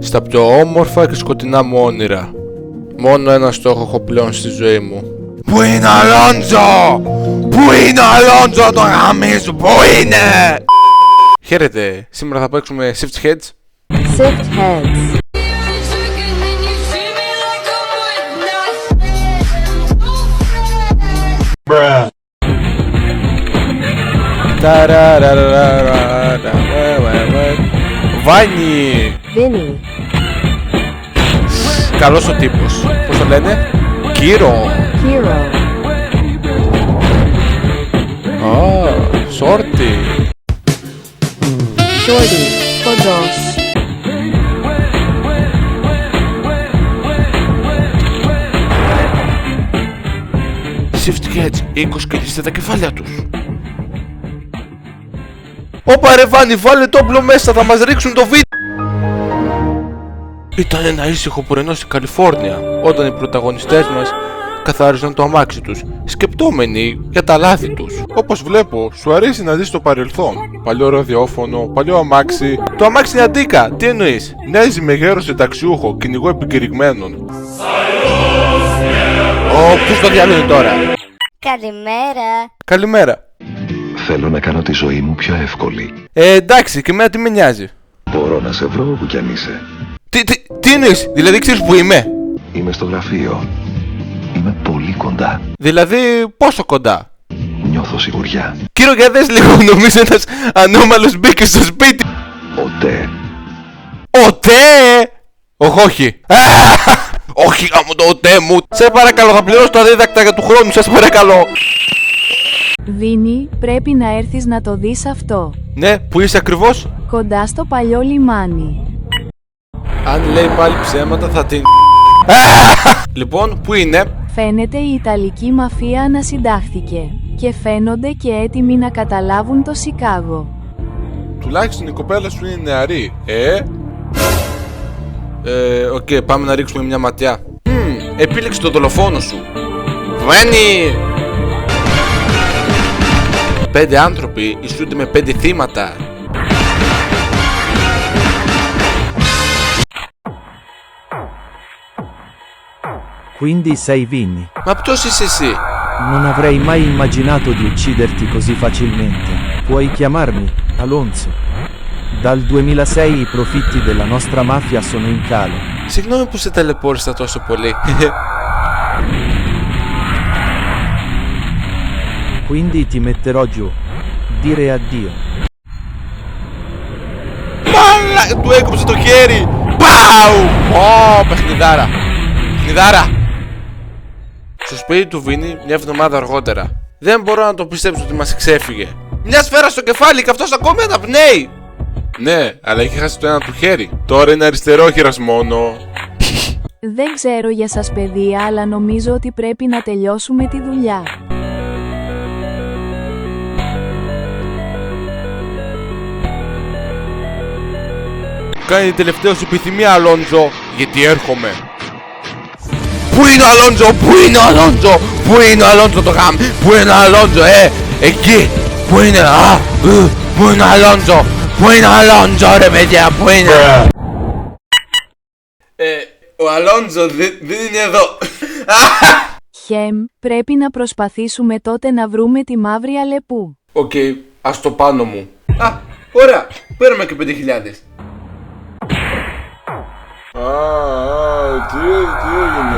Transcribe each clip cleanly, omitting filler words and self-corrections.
στα πιο όμορφα και σκοτεινά μου όνειρα. Μόνο ένα στόχο έχω πλέον στη ζωή μου. Πού είναι ο Αλόντζο! Πού είναι ο Αλόντζο, το γαμίσου, πού είναι! Χαίρετε, σήμερα θα παίξουμε Shift Heads. Shift Heads. Bruh. Βάνι! Vinny. Καλός ο τύπος. Πώς το λένε? Κύρο. Hero. Σόρτι. Shorty. Κοντός. Shift Heads, 20 κυλίστε τα κεφάλια τους. Ωπα ρε Βάνι, βάλε το όπλο μέσα, θα μας ρίξουν το βίντεο. Ήταν ένα ήσυχο πρωινό στην Καλιφόρνια, όταν οι πρωταγωνιστές μας καθάριζαν το αμάξι τους, σκεπτόμενοι για τα λάθη τους. Όπως βλέπω, σου αρέσει να δεις το παρελθόν. Παλιό ραδιόφωνο, παλιό αμάξι. Το αμάξι είναι αντίκα, τι εννοείς? Μοιάζει με γέρο συνταξιούχο, κυνηγό επικηρυγμένων. Ποιος το διάλογο είναι τώρα? Καλημέρα. Καλημέρα. Θέλω να κάνω τη ζωή μου πιο εύκολη. Εντάξει, και εμένα τι με νοιάζει? Μπορώ να σε βρω όπου κι αν είσαι. Τι εννοείς? Δηλαδή ξέρεις που είμαι? Είμαι στο γραφείο. Είμαι πολύ κοντά. Δηλαδή πόσο κοντά? Νιώθω σιγουριά. Κύριο, για δες λίγο, νομίζω ένας ανώμαλος μπήκε στο σπίτι. Οτέ. Οτέ! Όχι. Όχι γάμο το οτέ μου. Σε παρακαλώ, θα πληρώσω τα δίδακτα για του χρόνου, σας παρακαλώ. Βίνι, πρέπει να έρθεις να το δεις αυτό. Ναι, που είσαι ακριβώς? Κοντά στο παλιό λιμάνι. Αν λέει πάλι ψέματα θα την... Λοιπόν, πού είναι? Φαίνεται η Ιταλική μαφία ανασυντάχθηκε και φαίνονται και έτοιμοι να καταλάβουν το Σικάγο. Τουλάχιστον η κοπέλα σου είναι νεαρή, Οκ, πάμε να ρίξουμε μια ματιά. Επίλεξε το δολοφόνο σου. Βάνι! 5 άνθρωποι ισούνται με 5 θύματα. Quindi sei Vinny. Μα ποιος είσαι εσύ? Non avrei mai immaginato di ucciderti così facilmente. Puoi chiamarmi Alonso. Dal 2006 i profitti della nostra mafia sono in calo. Συγγνώμη που σε ταλαιπώρησα τόσο πολύ. Quindi ti metterò giù. Dire addio. Μάλα! Του έκοψε το χέρι! Πάου! Παιχνιδάρα! Παιχνιδάρα! Στο σπίτι του Βίνι μια εβδομάδα αργότερα. Δεν μπορώ να το πιστέψω ότι μας ξέφυγε. Μια σφαίρα στο κεφάλι και αυτός ακόμη αναπνέει! Ναι, αλλά έχει χάσει το ένα του χέρι. Τώρα είναι αριστερόχειρας μόνο. Δεν ξέρω για σας παιδιά, αλλά νομίζω ότι πρέπει να τελειώσουμε τη δουλειά. Κάνει την τελευταία σου επιθυμία, Αλόντζο, γιατί έρχομαι. Πού είναι ο Αλόντζο, πού είναι ο Αλόντζο, πού είναι ο Αλόντζο το γάμ, πού είναι ο Αλόντζο, εκεί, πού είναι, πού είναι ο Αλόντζο, πού είναι ο Αλόντζο ρε παιδιά, πού είναι? Ο Αλόντζο δεν είναι εδώ. Χεμ, πρέπει να προσπαθήσουμε τότε να βρούμε τη μαύρη Αλεπού. Οκ, ας το πάνω μου. Ωραία, παίρνουμε και 5.000. Τι έγινε?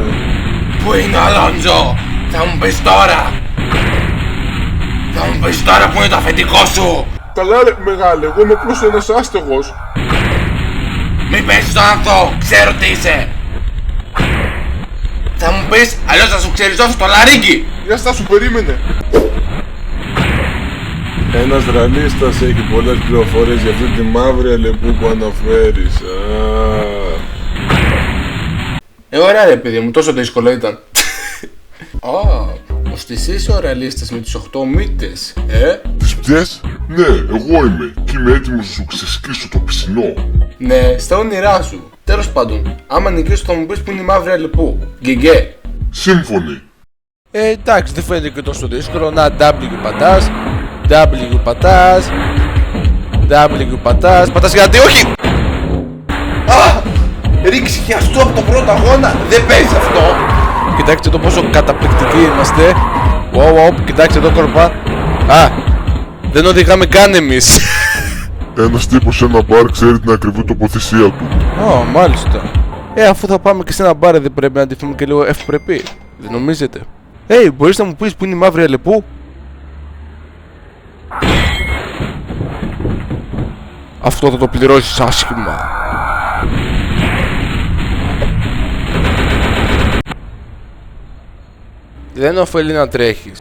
Πού είναι ο Αλόντζο? Θα μου πεις τώρα? Θα μου πεις τώρα που είναι το αφεντικό σου? Καλά ρε μεγάλε, εγώ είμαι απλώς ένας άστεγος. Μην παίζεις τον αυτό, ξέρω τι είσαι. Θα μου πεις, αλλιώς θα σου ξεριζώσω το λαρίκι. Για στάσου, περίμενε. Ένας ραλίστας έχει πολλές πληροφορίες για αυτή τη μαύρη αλεπού που αναφέρεις. Ωραία ρε παιδί μου, τόσο δύσκολο ήταν. Ώστε εσύ είσαι ο ρεαλίστας με τις 8 μύτες, Τις ποιες? Ναι, εγώ είμαι και είμαι έτοιμος να σου ξεσκίσω το πισινό. Ναι, στα όνειρά σου. Τέλος πάντων, άμα νικήσω θα μου πεις που είναι η μαύρη αλεπού. Γκεγκέ. Σύμφωνοι. Εντάξει, δεν φαίνεται και τόσο δύσκολο. Να, W πατάς, W πατάς, W πατάς γιατί όχι! ρίξει χιαστού από τον πρώτο αγώνα. Δεν παίζει αυτό. Κοιτάξτε το πόσο καταπληκτικοί είμαστε. Κοιτάξτε εδώ κορπά. Α, δεν οδηγάμε καν εμείς. Ένας τύπος σε ένα μπαρ ξέρει την ακριβή τοποθεσία του. Μάλιστα. Αφού θα πάμε και σε ένα μπαρ, δεν πρέπει να ντυθούμε και λίγο ευπρεπή? Δεν νομίζετε? Μπορείς να μου πεις που είναι η μαύρη Αλεπού? Αυτό θα το πληρώσεις άσχημα. Δεν ωφελεί να τρέχεις.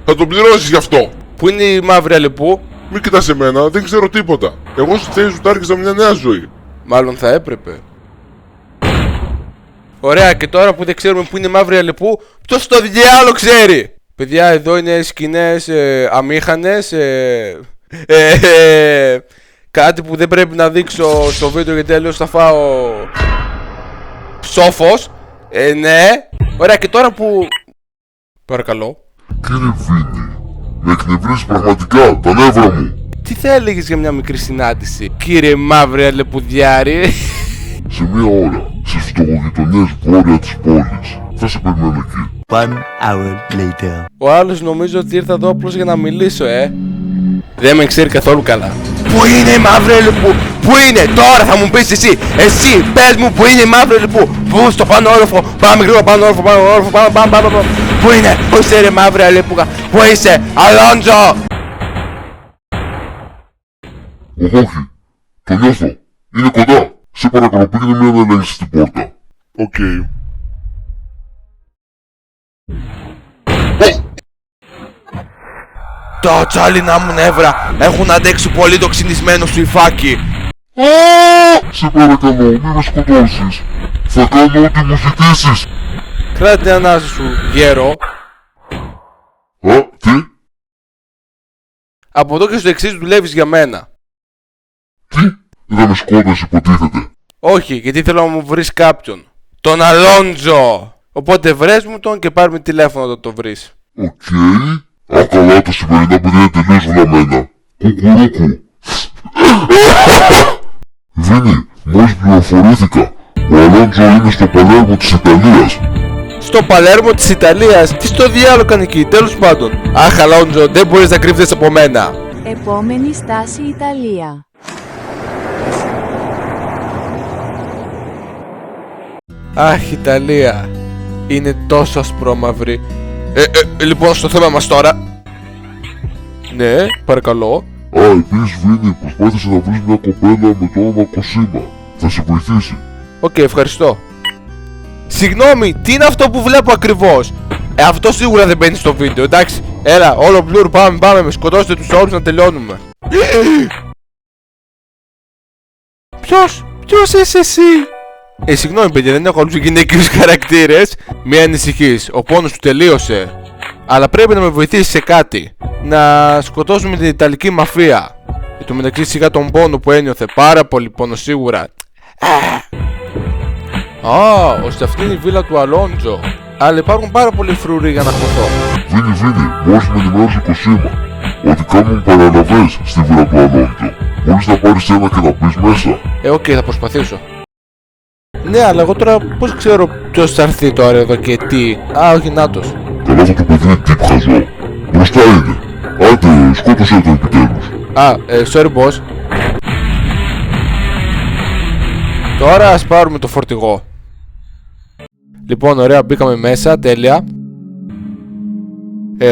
Θα το πληρώσεις γι' αυτό. Πού είναι η μαύρη Αλεπού? Μην κοιτάς εμένα, δεν ξέρω τίποτα. Εγώ στη θέση σου τα άρχισα μια νέα ζωή. Μάλλον θα έπρεπε. Ωραία, και τώρα που δεν ξέρουμε που είναι η μαύρη Αλεπού, ποιος το διάλογο ξέρει? Παιδιά, εδώ είναι σκηνές αμήχανες. Κάτι που δεν πρέπει να δείξω στο βίντεο γιατί αλλιώς θα φάω ψόφος. Ναι. Ωραία, και τώρα που... Παρακαλώ. Κύριε Βίνι, με εκνευρίζει πραγματικά τα νεύρα μου. Τι θα έλεγες για μια μικρή συνάντηση, κύριε μαύρη Αλεπουδιάρη? Σε μία ώρα, στις φτωχογειτονιές βόρεια της πόλης. Θα σε περιμένω εκεί. 1 hour later. Ο άλλος νομίζω ότι ήρθα εδώ απλώς για να μιλήσω, Δεν με ξέρει καθόλου καλά. Πού είναι η μαύρη Αλεπού? Πού είναι? Τώρα θα μου πεις εσύ! Εσύ πες μου που είναι η μαύρη Αλεπού! Πού? Στο πάνω όροφο! Πάμε γρήγορα πάνω όροφο! Πάμε! Πού είναι? Πού είσαι ρε μαύρη Αλεπού? Πού είσαι? Αλόντζο! Όχι, το νιώθω. Είναι κοντά. Σε παρακαλώ, πήγαινε μία να ελέγξεις στην πόρτα. Οκ. Τα τσάλινα μου νεύρα έχουν αντέξει πολύ το ξυνισμένο σου υφάκι. Σε παρακαλώ, μη με σκοτώσεις. Θα κάνω ό,τι μου ζητήσεις. Κράτη την ανάσα σου, γέρο. Τι? Από εδώ και στο εξής δουλεύεις για μένα. Τι? Δεν με σκότωσες υποτίθεται. Όχι, γιατί θέλω να μου βρεις κάποιον. Τον Αλόντζο. Οπότε βρες μου τον και πάρ' με τηλέφωνο όταν το βρεις. Οκ. Καλά, τα σημερινά παιδιά είναι τελείως βλαμμένα. Κουκουρούκου. Βίνι, μόλις πληροφορήθηκα. Ο Αλόντζο είναι στο Παλέρμο της Ιταλίας. Στο Παλέρμο της Ιταλίας? Τι στο διάλογο κάνει εκεί? Τέλος πάντων. Αχ, Αλόντζο, δεν μπορείς να κρύβεις από μένα. Επόμενη στάση Ιταλία. Αχ, Ιταλία. Είναι τόσο ασπρόμαυρη. Λοιπόν, στο θέμα μας τώρα. Ναι, παρακαλώ. Επίσης Βίνι, προσπάθησε να βρεις μια κοπέλα με το όνομα Κοσίμα. Θα σε βοηθήσει. Οκ, ευχαριστώ. Συγγνώμη, τι είναι αυτό που βλέπω ακριβώς? Αυτό σίγουρα δεν μπαίνει στο βίντεο, εντάξει. Έλα, όλο μπλουρ, πάμε, με σκοτώστε τους όλους να τελειώνουμε. Ποιος είσαι εσύ? Συγγνώμη παιδιά, δεν έχω άλλους γυναικείους χαρακτήρες. Μη ανησυχείς, ο πόνος του τελείωσε. Αλλά πρέπει να με βοηθήσεις σε κάτι. Να σκοτώσουμε την Ιταλική μαφία. Εν τω μεταξύ σιγά τον πόνο που ένιωθε, πάρα πολύ πόνο σίγουρα. Ώστε αυτή είναι η βίλα του Αλόντζο. Αλλά υπάρχουν πάρα πολλοί φρουροί για να χωθώ. Βίνι, μόλις με ενημέρωσε η Κοσίμα ότι κάνουν παραλαβές στη βίλα του Αλόντζο. Μπορείς να πάρεις ένα και να μπεις μέσα. Οκ, θα προσπαθήσω. Ναι, αλλά εγώ τώρα πώς ξέρω ποιος θα έρθει τώρα εδώ και τι? Όχι, νάτος. Καλά, αυτό το παιδί είναι τύπ χαζό. Μπροστά είναι. Άντε, σκότωσέ το επιτέλους. Sorry boss. Τώρα ας πάρουμε το φορτηγό. Λοιπόν, ωραία, μπήκαμε μέσα, τέλεια.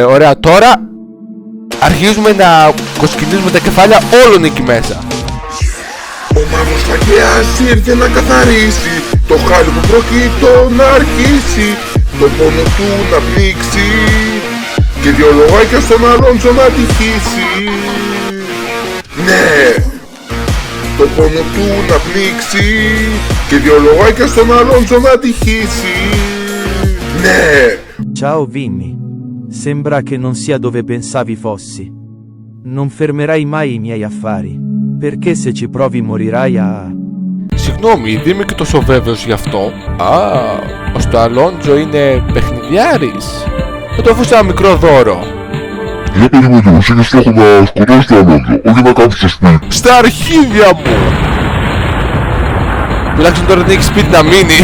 Ωραία, τώρα αρχίζουμε να κοσκινίζουμε τα κεφάλια όλων εκεί μέσα. Ο μαύρος χακέας ήρθε να καθαρίσει το χάλι που πρόκειτο να αρχίσει, το πόνο του να πνίξει και δυο λογάκια στον Αλόντζο να τυχήσει. Ναι, το πόνο του να πνίξει και δυο λογάκια στον Αλόντζο να τυχήσει. Ναι. Ciao Vinny. Sembra che non sia dove pensavi fossi. Non fermerai mai i miei affari. Perché se ci provi morirai a... Συγγνώμη, δεν είμαι και τόσο βέβαιος γι' αυτό. Ο Αλόντζο είναι παιχνιδιάρης. Θα του αφήσω ένα μικρό δώρο. Για περίμενε, εσύ έχεις στόχο να σκοτώσεις το Αλόντζο, όχι να κάψεις το σπίτι. Στα αρχίδια μου! Τουλάχιστον τώρα δεν έχει σπίτι να μείνει.